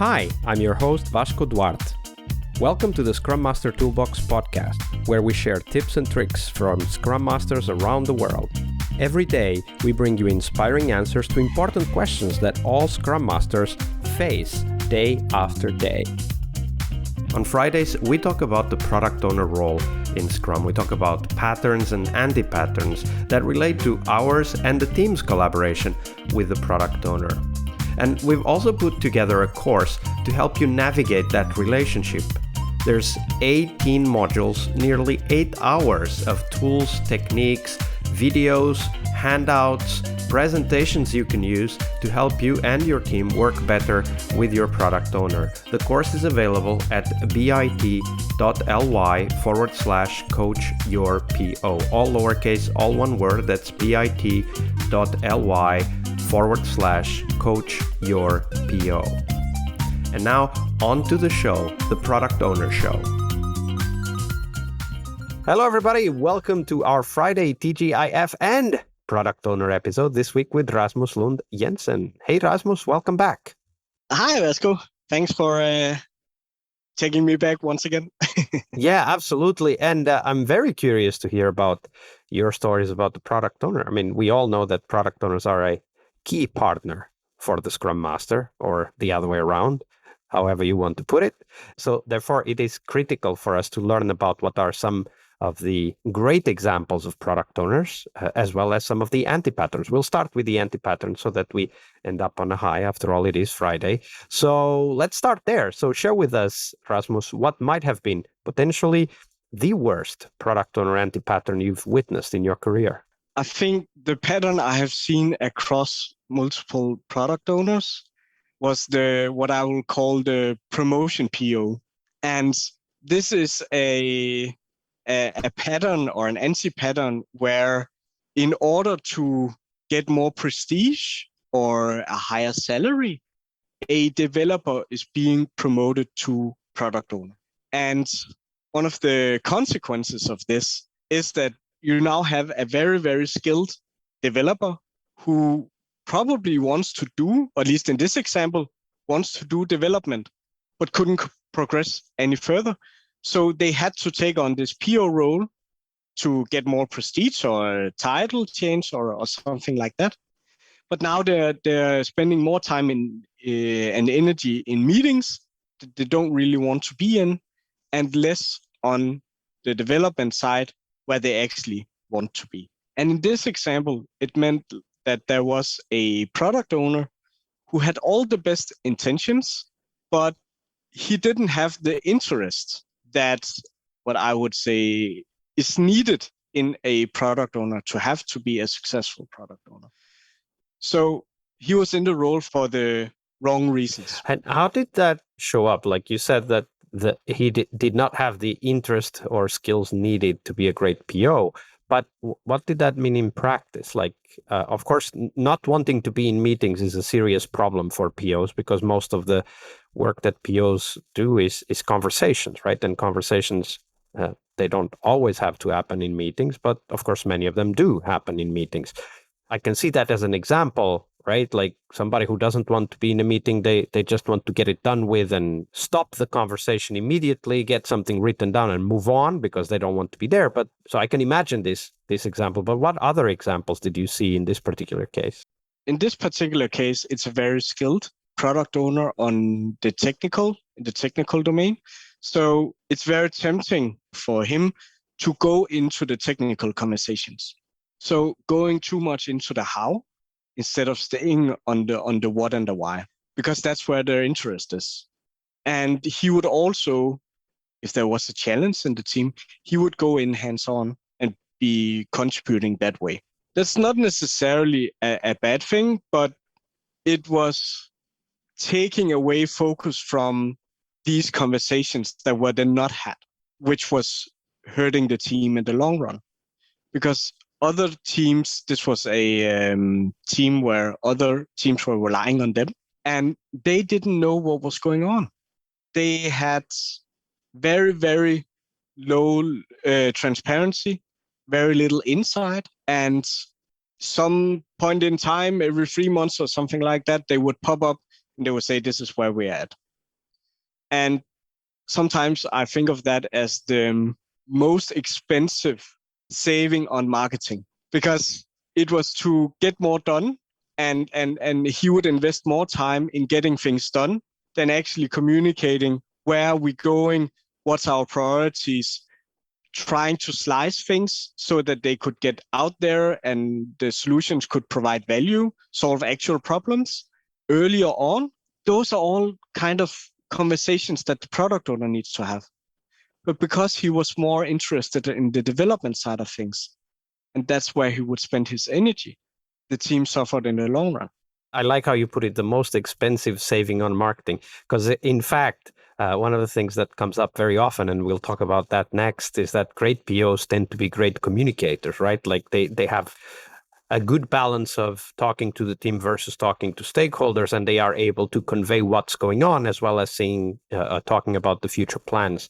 Hi, I'm your host Vasco Duarte. Welcome to the Scrum Master Toolbox podcast, where we share tips and tricks from Scrum Masters around the world. Every day, we bring you inspiring answers to important questions that all Scrum Masters face day after day. On Fridays, we talk about the product owner role in Scrum. We talk about patterns and anti-patterns that relate to ours and the team's collaboration with the product owner. And we've also put together a course to help you navigate that relationship. There's 18 modules, nearly 8 hours of tools, techniques, videos, handouts, presentations you can use to help you and your team work better with your product owner. The course is available at bit.ly/coachyourPO. All lowercase, all one word. That's bit.ly/coachyourPO. And now, on to the show, the Product Owner Show. Hello, everybody. Welcome to our Friday TGIF and Product Owner episode this week with Rasmus Lund-Jensen. Hey, Rasmus, welcome back. Hi, Vasco. Thanks for taking me back once again. Yeah, absolutely. And I'm very curious to hear about your stories about the product owner. I mean, we all know that product owners are a key partner for the Scrum Master, or the other way around, however you want to put it. So therefore, it is critical for us to learn about what are some of the great examples of product owners, as well as some of the anti-patterns. We'll start with the anti-patterns so that we end up on a high. After all, it is Friday. So let's start there. So share with us, Rasmus, what might have been potentially the worst product owner anti-pattern you've witnessed in your career. I think the pattern I have seen across multiple product owners was what I will call the promotion PO. And this is a pattern or an anti-pattern where in order to get more prestige or a higher salary, a developer is being promoted to product owner. And one of the consequences of this is that you now have a very, very skilled developer who probably wants to do, or at least in this example, wants to do development, but couldn't progress any further. So they had to take on this PO role to get more prestige or a title change or something like that. But now they're spending more time and energy in meetings that they don't really want to be in, and less on the development side where they actually want to be. And in this example, it meant that there was a product owner who had all the best intentions, but he didn't have the interest that what I would say is needed in a product owner to have to be a successful product owner. So he was in the role for the wrong reasons. And how did that show up? Like you said that he did not have the interest or skills needed to be a great PO. But what did that mean in practice? Like, of course, not wanting to be in meetings is a serious problem for POs, because most of the work that POs do is conversations, right? And conversations, they don't always have to happen in meetings, but of course, many of them do happen in meetings. I can see that as an example, right? Like somebody who doesn't want to be in a meeting, they just want to get it done with and stop the conversation immediately, get something written down and move on because they don't want to be there. But so I can imagine this example, but what other examples did you see in this particular case? In this particular case, it's a very skilled product owner on the technical domain. So it's very tempting for him to go into the technical conversations. So going too much into the how instead of staying on the what and the why, because that's where their interest is. And he would also, if there was a challenge in the team, he would go in hands-on and be contributing that way. That's not necessarily a bad thing, but it was taking away focus from these conversations that were then not had, which was hurting the team in the long run. Because other teams, this was a team where other teams were relying on them, and they didn't know what was going on. They had very, very low transparency, very little insight, and some point in time, every 3 months or something like that, they would pop up and they would say, this is where we're at. And sometimes I think of that as the most expensive saving on marketing, because it was to get more done, and he would invest more time in getting things done than actually communicating where are we going, what's our priorities, trying to slice things so that they could get out there and the solutions could provide value, solve actual problems earlier on. Those are all kind of conversations that the product owner needs to have. But because he was more interested in the development side of things, and that's where he would spend his energy, the team suffered in the long run. I like how you put it, the most expensive saving on marketing, because in fact, one of the things that comes up very often, and we'll talk about that next, is that great POs tend to be great communicators, right? Like they have a good balance of talking to the team versus talking to stakeholders, and they are able to convey what's going on, as well as talking about the future plans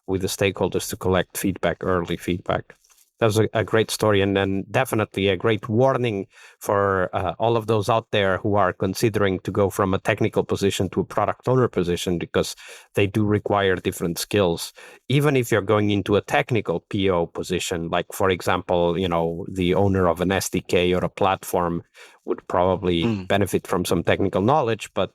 with the stakeholders to collect feedback, early feedback. That was a great story, and then definitely a great warning for all of those out there who are considering to go from a technical position to a product owner position, because they do require different skills. Even if you're going into a technical PO position, like, for example, the owner of an SDK or a platform would probably benefit from some technical knowledge, but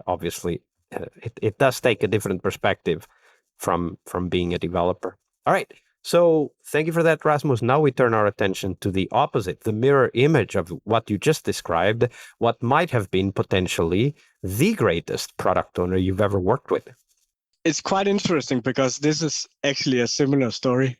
obviously it does take a different perspective from being a developer. All right. So thank you for that, Rasmus. Now we turn our attention to the opposite, the mirror image of what you just described, what might have been potentially the greatest product owner you've ever worked with. It's quite interesting because this is actually a similar story.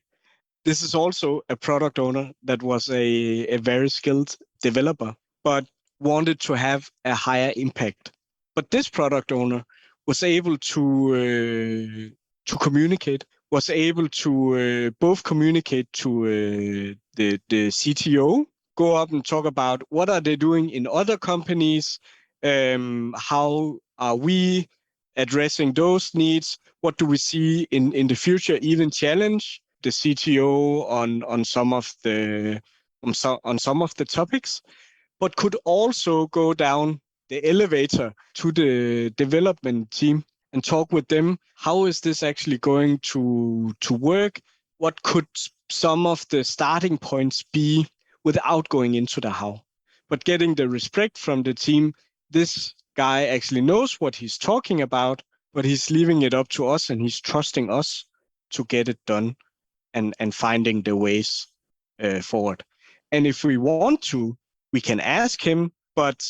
This is also a product owner that was a very skilled developer, but wanted to have a higher impact. But this product owner was able to communicate, was able to both communicate to the CTO, go up and talk about what are they doing in other companies, how are we addressing those needs, what do we see in the future, even challenge the CTO on some of the topics, but could also go down the elevator to the development team and talk with them. How is this actually going to work? What could some of the starting points be without going into the how? But getting the respect from the team, this guy actually knows what he's talking about, but he's leaving it up to us and he's trusting us to get it done and finding the ways forward. And if we want to, we can ask him, but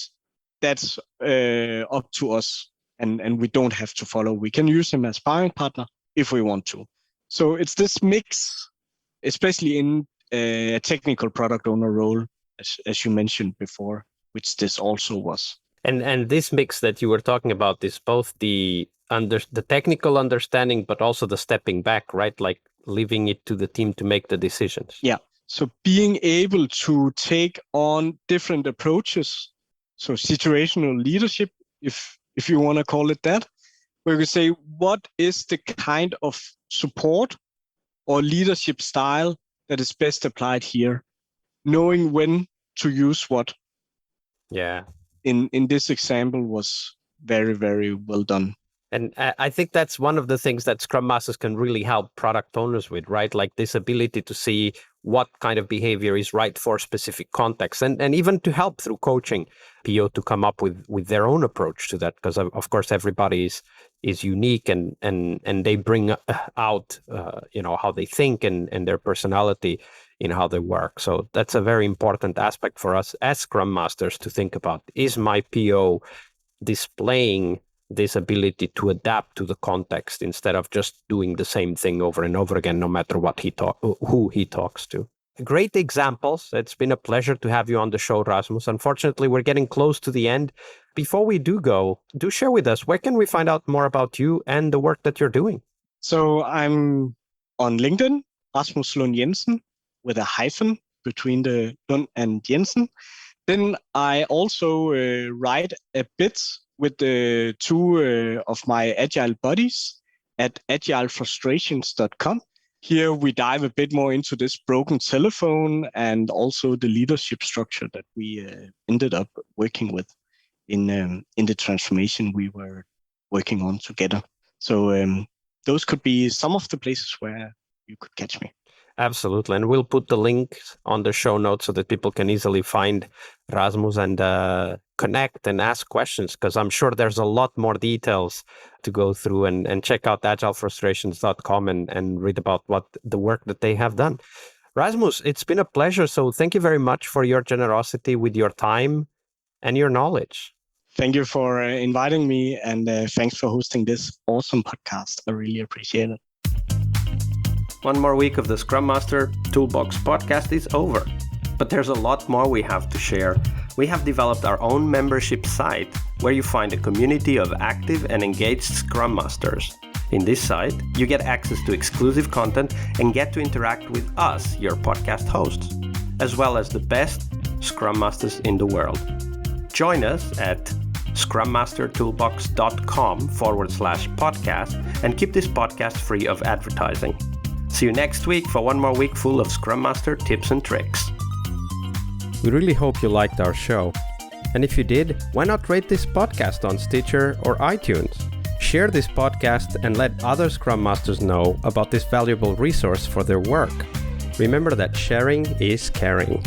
that's up to us, and we don't have to follow. We can use him as sparring partner if we want to. So it's this mix, especially in a technical product owner role, as you mentioned before, which this also was. And this mix that you were talking about is both the technical understanding, but also the stepping back, right? Like leaving it to the team to make the decisions. Yeah. So being able to take on different approaches, so situational leadership, if you want to call it that, where we say what is the kind of support or leadership style that is best applied here, knowing when to use what. Yeah. In this example was very, very well done. And I think that's one of the things that Scrum Masters can really help product owners with, right? Like this ability to see what kind of behavior is right for specific contexts, and even to help through coaching PO to come up with their own approach to that, because of course everybody is unique and they bring out how they think and their personality in how they work. So that's a very important aspect for us as Scrum Masters to think about. Is my PO displaying this ability to adapt to the context instead of just doing the same thing over and over again, no matter who he talks to? Great examples. It's been a pleasure to have you on the show, Rasmus. Unfortunately, we're getting close to the end. Before we do go, do share with us, where can we find out more about you and the work that you're doing? So I'm on LinkedIn, Rasmus Lund-Jensen, with a hyphen between the Lund and Jensen. Then I also write a bit with the two of my Agile buddies at agilefrustrations.com. Here we dive a bit more into this broken telephone and also the leadership structure that we ended up working with in the transformation we were working on together. So those could be some of the places where you could catch me. Absolutely. And we'll put the link on the show notes so that people can easily find Rasmus and connect and ask questions, because I'm sure there's a lot more details to go through, and check out agilefrustrations.com and read about what the work that they have done. Rasmus, it's been a pleasure. So thank you very much for your generosity with your time and your knowledge. Thank you for inviting me, and thanks for hosting this awesome podcast. I really appreciate it. One more week of the Scrum Master Toolbox podcast is over, but there's a lot more we have to share. We have developed our own membership site where you find a community of active and engaged Scrum Masters. In this site, you get access to exclusive content and get to interact with us, your podcast hosts, as well as the best Scrum Masters in the world. Join us at scrummastertoolbox.com/podcast and keep this podcast free of advertising. See you next week for one more week full of Scrum Master tips and tricks. We really hope you liked our show. And if you did, why not rate this podcast on Stitcher or iTunes? Share this podcast and let other Scrum Masters know about this valuable resource for their work. Remember that sharing is caring.